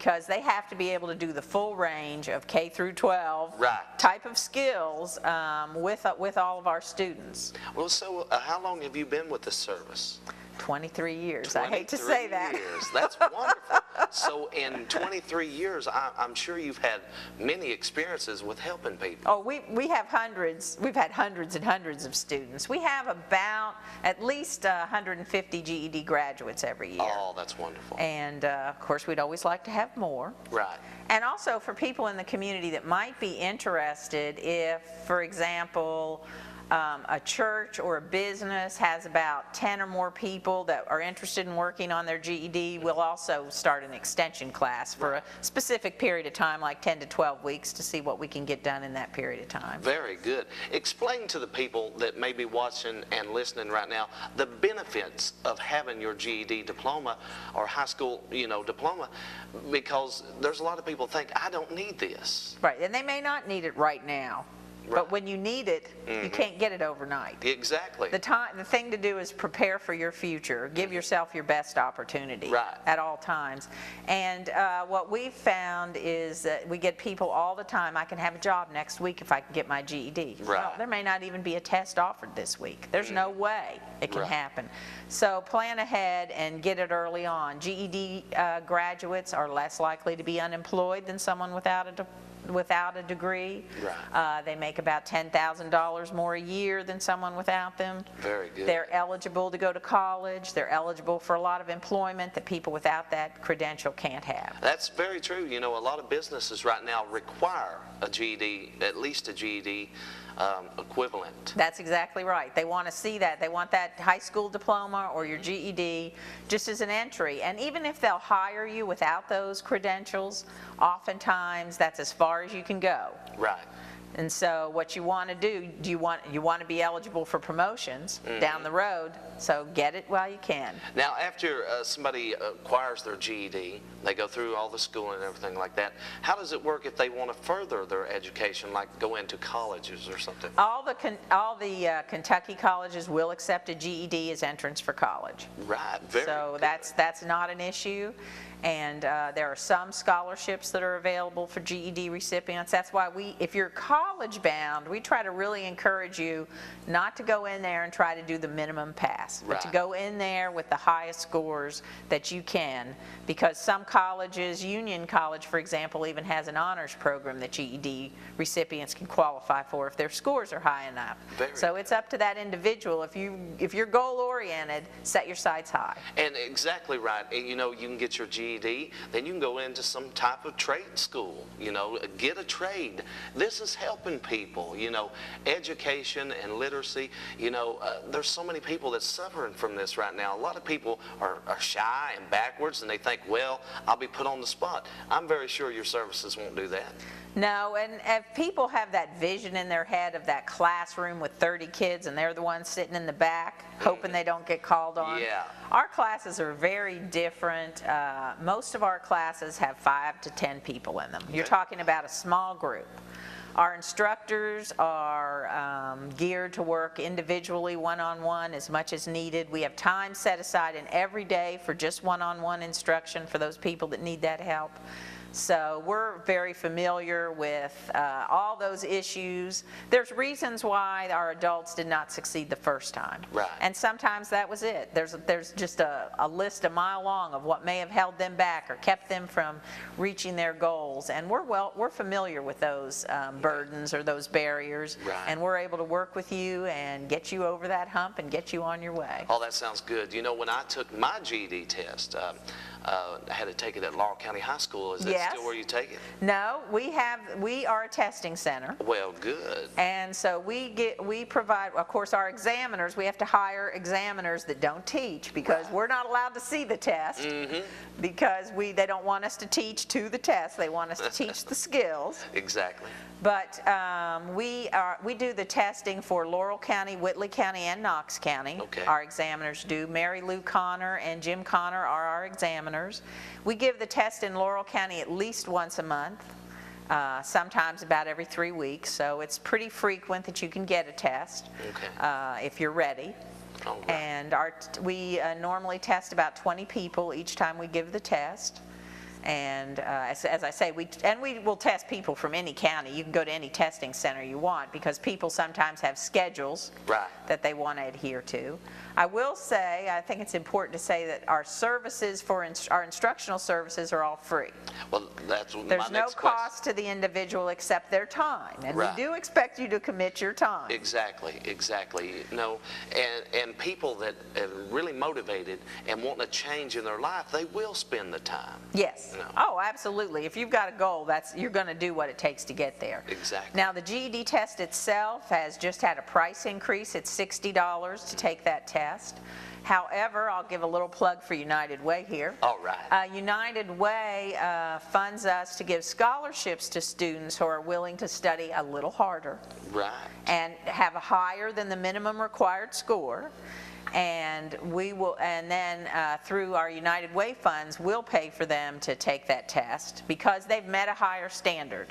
because they have to be able to do the full range of K through 12 Right. type of skills with all of our students. Well, so how long have you been with this service? 23 years. I hate to say that. 23 years. That's wonderful. So in 23 years, I'm sure you've had many experiences with helping people. Oh, we have hundreds. We've had hundreds and hundreds of students. We have about at least 150 GED graduates every year. Oh, that's wonderful. And of course, we'd always like to have more. Right. And also for people in the community that might be interested, if, for example, a church or a business has about 10 or more people that are interested in working on their GED, we'll also start an extension class for a specific period of time, like 10 to 12 weeks, to see what we can get done in that period of time. Very good. Explain to the people that may be watching and listening right now the benefits of having your GED diploma or high school, diploma, because there's a lot of people think, I don't need this. Right, and they may not need it right now. Right. But when you need it, you can't get it overnight. Exactly. The thing to do is prepare for your future. Give yourself your best opportunity at all times. And what we've found is that we get people all the time, I can have a job next week if I can get my GED. Right. Well, there may not even be a test offered this week. There's no way it can happen. So plan ahead and get it early on. GED graduates are less likely to be unemployed than someone without a degree. Right. They make about $10,000 more a year than someone without them. Very good. They're eligible to go to college. They're eligible for a lot of employment that people without that credential can't have. That's very true. A lot of businesses right now require a GED, at least a GED equivalent. That's exactly right. They want to see that. They want that high school diploma or your GED just as an entry. And even if they'll hire you without those credentials, oftentimes that's as far as you can go. Right. And so what you want to do, you want to be eligible for promotions down the road, so get it while you can. Now, after somebody acquires their GED, they go through all the schooling and everything like that. How does it work if they want to further their education, like go into colleges or something? All the Kentucky colleges will accept a GED as entrance for college. Right. Very So good. that's not an issue. And there are some scholarships that are available for GED recipients. That's why if you're college bound, we try to really encourage you not to go in there and try to do the minimum pass, but to go in there with the highest scores that you can, because some colleges, Union College, for example, even has an honors program that GED recipients can qualify for if their scores are high enough. So it's up to that individual. If you're goal oriented, set your sights high. And exactly right. You can get your GED, then you can go into some type of trade school, get a trade. This is helping people, education and literacy. There's so many people that's suffering from this right now. A lot of people are shy and backwards, and they think, well, I'll be put on the spot. I'm very sure your services won't do that. No, and if people have that vision in their head of that classroom with 30 kids and they're the ones sitting in the back hoping they don't get called on. Yeah. Our classes are very different. Most of our classes have 5 to 10 people in them. You're talking about a small group. Our instructors are geared to work individually, one-on-one, as much as needed. We have time set aside in every day for just one-on-one instruction for those people that need that help. So we're very familiar with all those issues. There's reasons why our adults did not succeed the first time. Right. And sometimes that was it. There's just a list a mile long of what may have held them back or kept them from reaching their goals. And we're familiar with those burdens or those barriers. Right. And we're able to work with you and get you over that hump and get you on your way. Oh, that sounds good. When I took my GED test, I had to take it at Laurel County High School. Is that still where you take it? No, we are a testing center. Well, good. And so we provide, of course, our examiners. We have to hire examiners that don't teach, because we're not allowed to see the test, because they don't want us to teach to the test. They want us to teach the skills. Exactly. But we do the testing for Laurel County, Whitley County, and Knox County. Okay. Our examiners do. Mary Lou Connor and Jim Connor are our examiners. We give the test in Laurel County at least once a month, sometimes about every 3 weeks. So it's pretty frequent that you can get a test if you're ready. All right. And we normally test about 20 people each time we give the test. And as I say, we will test people from any county. You can go to any testing center you want because people sometimes have schedules Right. that they want to adhere to. I will say, I think it's important to say that our services for our instructional services are all free. Well, that's my There's no next question. cost to the individual except their time. And Right. we do expect you to commit your time. Exactly, exactly. You know, and people that are really motivated and want a change in their life, they will spend the time. Yes. No. Oh, absolutely. If you've got a goal, you're going to do what it takes to get there. Exactly. Now, the GED test itself has just had a price increase. It's $60 to take that test. However, I'll give a little plug for United Way here. All right. United Way funds us to give scholarships to students who are willing to study a little harder Right. and have a higher than the minimum required score. And we will, and then through our United Way funds, we'll pay for them to take that test because they've met a higher standard.